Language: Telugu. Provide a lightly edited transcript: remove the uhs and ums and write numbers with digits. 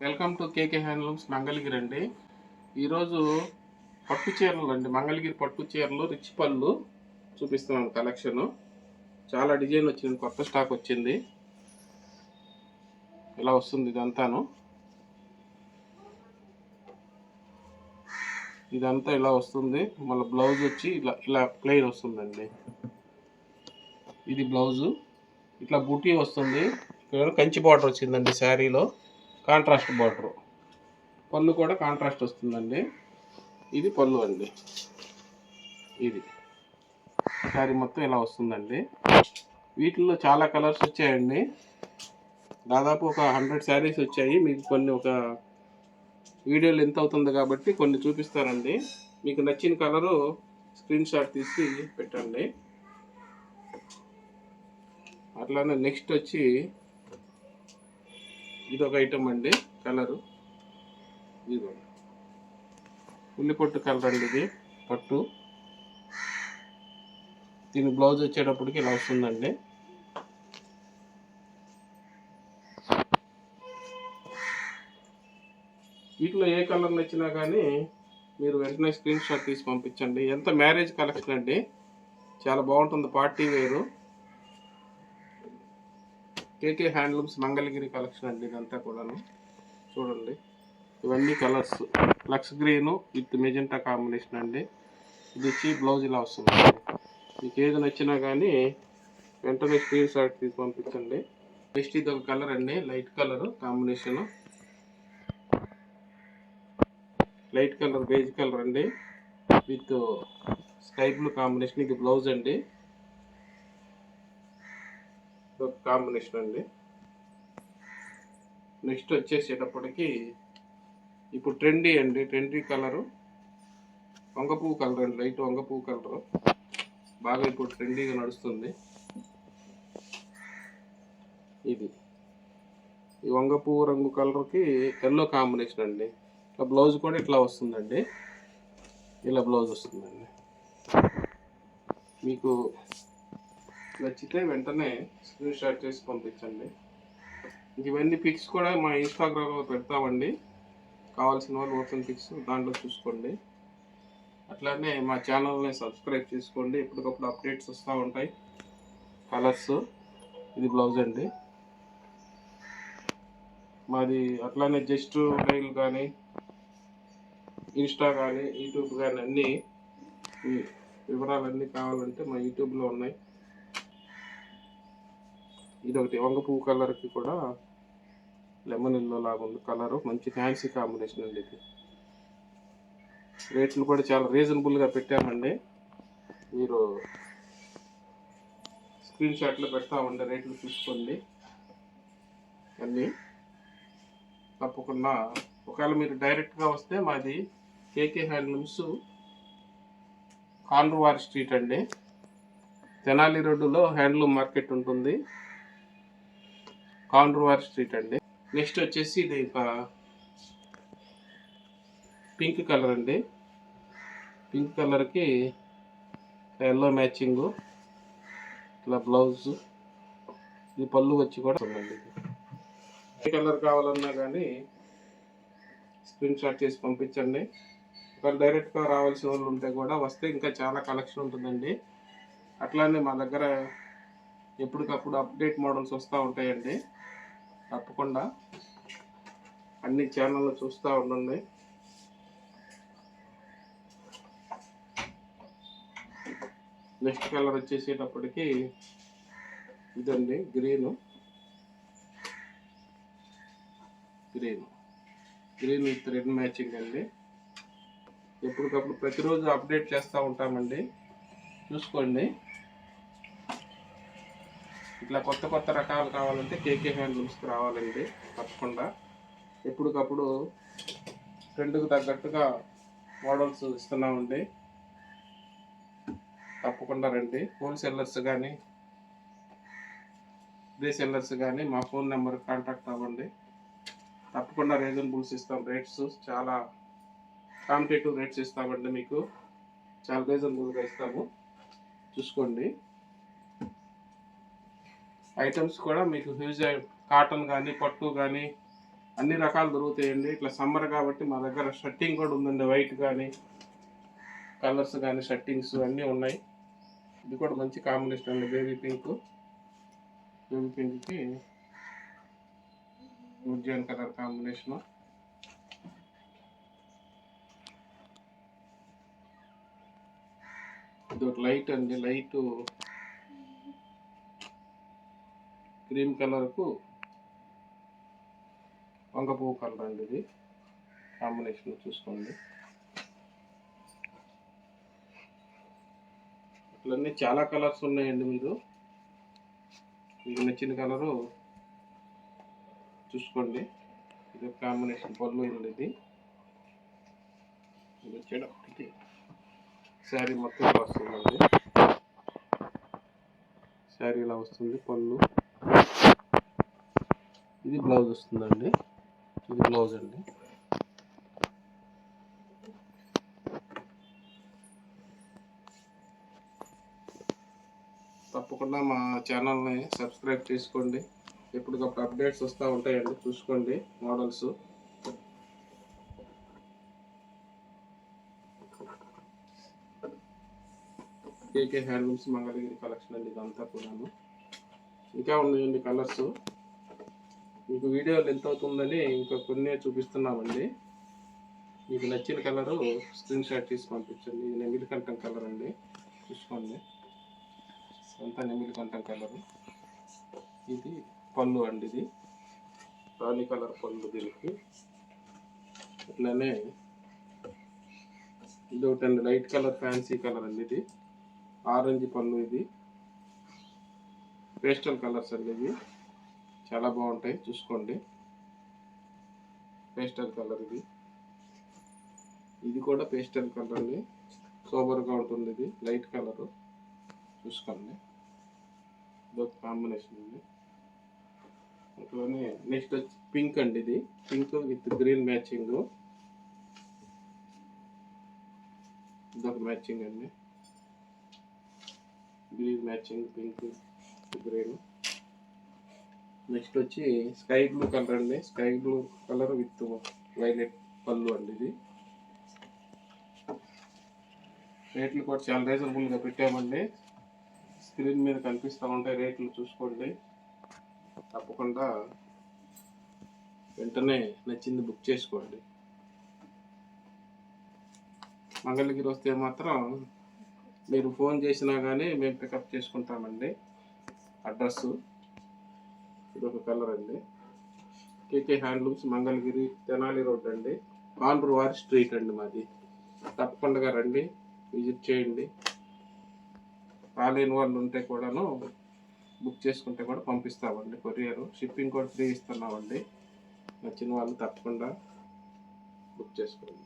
Welcome to KK handlooms Mangalagiri అండి. ఈరోజు పట్టు చీరలు అండి, మంగళగిరి పట్టు చీరలు రిచ్ పళ్ళు చూపిస్తున్నాను కలెక్షన్. చాలా డిజైన్ వచ్చింది, కొత్త స్టాక్ వచ్చింది. ఇలా వస్తుంది ఇదంతా ఇలా వస్తుంది. మళ్ళీ బ్లౌజ్ వచ్చి ఇలా ఇలా ప్లెయిన్ వస్తుందండి. ఇది బ్లౌజు, ఇట్లా బూటీ వస్తుంది. ఇక్కడ కంచి బార్డర్ వచ్చిందండి శారీలో, కాంట్రాస్ట్ బార్డర్. పళ్ళు కూడా కాంట్రాస్ట్ వస్తుందండి. ఇది పళ్ళు అండి. ఇది శారీ మొత్తం ఇలా వస్తుందండి. వీటిల్లో చాలా కలర్స్ వచ్చాయండి. దాదాపు ఒక 100 శారీస్ వచ్చాయి. మీకు కొన్ని ఒక వీడియోలు ఎంత అవుతుంది కాబట్టి కొన్ని చూపిస్తానండి. మీకు నచ్చిన కలరు స్క్రీన్ షాట్ తీసి పెట్టండి. అట్లానే నెక్స్ట్ వచ్చి ఇదొక ఐటమ్ అండి. కలరు ఇది ఉల్లిపొట్టు కలర్ అండి. ఇది పట్టు. దీని బ్లౌజ్ వచ్చేటప్పటికి ఇలా వస్తుందండి. వీటిలో ఏ కలర్ నచ్చినా కానీ మీరు వెంటనే స్క్రీన్ షాట్ తీసి పంపించండి. ఎంత మ్యారేజ్ కలెక్షన్ అండి, చాలా బాగుంటుంది. పార్టీ వేరు. కేకే హ్యాండ్లూమ్స్ మంగళగిరి కలెక్షన్ అండి. ఇదంతా కూడాను చూడండి. ఇవన్నీ colours looks green with magenta combination అండి. ఇది వచ్చి బ్లౌజ్ ఇలా వస్తుంది. మీకు ఏది నచ్చినా కానీ వెంటనే స్క్రీన్ షాట్ తీసి పంపించండి. నెక్స్ట్ ఇది ఒక కలర్ అండి, light colour combination. Light colour beige colour అండి విత్ స్కై బ్లూ కాంబినేషన్. ఇది బ్లౌజ్ అండి, ఒక కాంబినేషన్ అండి. నెక్స్ట్ వచ్చేసేటప్పటికి ఇప్పుడు ట్రెండీ అండి, ట్రెండీ కలరు వంగపువ్వు కలర్ అండి. లైట్ వంగపువ్వు కలరు బాగా ఇప్పుడు ట్రెండీగా నడుస్తుంది. ఇది ఈ వంగపువ్వు రంగు కలర్కి ఎల్లో కాంబినేషన్ అండి. ఇట్లా బ్లౌజ్ కూడా ఇట్లా వస్తుందండి. ఇలా బ్లౌజ్ వస్తుందండి. మీకు నచ్చితే వెంటనే స్క్రీన్ షాట్ చేసి పంపించండి. ఇవన్నీ పిక్స్ కూడా మా ఇన్స్టాగ్రామ్లో పెడతామండి. కావాల్సిన వాళ్ళు ఓపెన్ పిక్స్ దాంట్లో చూసుకోండి. అట్లానే మా ఛానల్ని సబ్స్క్రైబ్ చేసుకోండి. ఎప్పటికప్పుడు అప్డేట్స్ వస్తూ ఉంటాయి. కలర్స్. ఇది బ్లౌజ్ అండి మాది. అట్లానే జస్ట్ డైల్ కానీ ఇన్స్టా కానీ యూట్యూబ్ కానీ అన్నీ వివరాలన్నీ కావాలంటే మా యూట్యూబ్లో ఉన్నాయి. ఇదొకటి వంగపువ్వు కలర్కి కూడా లెమన్ ఎల్లో లాగా ఉంది కలరు. మంచి ఫ్యాన్సీ కాంబినేషన్ అండి. ఇది రేట్లు కూడా చాలా రీజనబుల్గా పెట్టామండి. మీరు స్క్రీన్ షాట్లో పెడతామండి, రేట్లు చూసుకోండి అన్నీ. తప్పకుండా ఒకవేళ మీరు డైరెక్ట్గా వస్తే మాది కేకే హ్యాండ్లూమ్స్ కాండ్రవారి స్ట్రీట్ అండి, తెనాలి రోడ్డులో హ్యాండ్లూమ్ మార్కెట్ ఉంటుంది. కాండ్రవారి స్ట్రీట్ అండి. నెక్స్ట్ వచ్చేసి ఇది ఒక పింక్ కలర్ అండి. పింక్ కలర్కి ఎల్లో మ్యాచింగు, ఇట్లా బ్లౌజ్. ఇది పళ్ళు వచ్చి కూడా ఉందండి. ఏ కలర్ కావాలన్నా కానీ స్క్రీన్ షాట్ చేసి పంపించండి. ఒకవేళ డైరెక్ట్గా రావాల్సిన వాళ్ళు ఉంటే కూడా వస్తే ఇంకా చాలా కలెక్షన్ ఉంటుందండి. అట్లానే మా దగ్గర ఎప్పటికప్పుడు అప్డేట్ మోడల్స్ వస్తూ ఉంటాయండి. తప్పకుండా అన్ని ఛానళ్ళు చూస్తూ ఉండండి. నెక్స్ట్ కలర్ వచ్చేసేటప్పటికి ఇదండి, గ్రీన్ విత్ రెడ్ మ్యాచింగ్ అండి. ఎప్పటికప్పుడు ప్రతిరోజు అప్డేట్ చేస్తూ ఉంటామండి, చూసుకోండి. ఇట్లా కొత్త కొత్త రకాలు కావాలంటే కేకే హ్యాండ్లూమ్స్కి రావాలండి. తప్పకుండా ఎప్పటికప్పుడు ట్రెండ్కి తగ్గట్టుగా మోడల్స్ ఇస్తున్నామండి. తప్పకుండా రండి. హోల్సేలర్స్ కానీ రీసెల్లర్స్ కానీ మా ఫోన్ నెంబర్కి కాంటాక్ట్ అవ్వండి. తప్పకుండా రీజనబుల్స్ ఇస్తాం. రేట్స్ చాలా కాంపిటేటివ్ రేట్స్ ఇస్తామండి. మీకు చాలా రీజనబుల్గా ఇస్తాము, చూసుకోండి. ఐటమ్స్ కూడా మీకు హ్యూజ్ కాటన్ కానీ పట్టు కానీ అన్ని రకాలు దొరుకుతాయండి. ఇట్లా సమ్మర్ కాబట్టి మా దగ్గర షర్టింగ్ కూడా ఉందండి. వైట్ కానీ కలర్స్ కానీ షర్టింగ్స్ అన్నీ ఉన్నాయి. ఇది కూడా మంచి కాంబినేషన్ అండి. బేబీ పింక్కి ఉజ్జాన్ కలర్ కాంబినేషన్. ఇది ఒక లైట్ అండి. లైట్ క్రీమ్ కలర్కు వంగ పువ్వు కలర్ అండి. ఇది కాంబినేషన్ చూసుకోండి. ఇట్లన్నీ చాలా కలర్స్ ఉన్నాయండి. మీకు నచ్చిన కలరు చూసుకోండి. ఇది కాంబినేషన్ పళ్ళు అండి. ఇది వచ్చేటప్పటికి శారీ మొత్తం ఇలా వస్తుందండి. శారీ ఇలా వస్తుంది. పళ్ళు ఇది బ్లౌజ్ వస్తుందండి. ఇది బ్లౌజ్ అండి. తప్పకుండా మా ఛానల్ని సబ్స్క్రైబ్ చేసుకోండి. ఎప్పటికప్పుడు అప్డేట్స్ వస్తూ ఉంటాయండి. చూసుకోండి మోడల్స్. కేకే హ్యాండ్లూమ్స్ మంగళగిరి కలెక్షన్ అండి. ఇదంతా కూడాను ఇంకా ఉన్నాయండి కలర్స్. మీకు వీడియోలు ఎంత అవుతుందని ఇంకా కొన్ని చూపిస్తున్నామండి. మీకు నచ్చిన కలరు స్క్రీన్ షాట్ తీసి పంపించండి. ఇది నెమిలికంఠం కలర్ అండి. చూసుకోండి. అంతా నెమిలికంఠం కలరు. ఇది పళ్ళు అండి. ఇది రాణి కలర్ పళ్ళు. దీనికి అట్లనే ఇది ఒకటండి. లైట్ కలర్ ఫ్యాన్సీ కలర్ అండి. ఇది ఆరెంజ్ పళ్ళు. ఇది పేస్టల్ కలర్స్ అండి. ఇవి చాలా బాగుంటాయి. చూసుకోండి. Pastel colour. ఇది కూడా పేస్టల్ కలర్ అండి. సోబర్గా ఉంటుంది. ఇది లైట్ కలర్. చూసుకోండి. ఇదొక కాంబినేషన్ అండి. అట్లనే నెక్స్ట్ వచ్చి పింక్ అండి. ఇది పింక్ విత్ గ్రీన్ మ్యాచింగ్. ఇదొక మ్యాచింగ్ అండి. Green matching pink green. Next వచ్చి స్కై బ్లూ కలర్ అండి. Sky blue colour with violet పళ్ళు అండి. ఇది రేట్లు కూడా చాలా రీజనబుల్గా పెట్టామండి. స్క్రీన్ మీద కనిపిస్తూ ఉంటాయి రేట్లు. చూసుకోండి. తప్పకుండా వెంటనే నచ్చింది బుక్ చేసుకోండి. మంగళగిరి వస్తే మాత్రం మీరు ఫోన్ చేసినా కానీ మేము పికప్ చేసుకుంటామండి. అడ్రస్సు ఇదొక కలర్ అండి. కేకే హ్యాండ్లూమ్స్ మంగళగిరి తెనాలి రోడ్ అండి. ఆంధ్రవారి స్ట్రీట్ అండి మాది. తప్పకుండా రండి, విజిట్ చేయండి. రాలేని వాళ్ళు ఉంటే కూడాను బుక్ చేసుకుంటే కూడా పంపిస్తామండి. కొరియర్ షిప్పింగ్ కూడా ఫ్రీ ఇస్తున్నామండి. నచ్చిన వాళ్ళు తప్పకుండా బుక్ చేసుకోండి.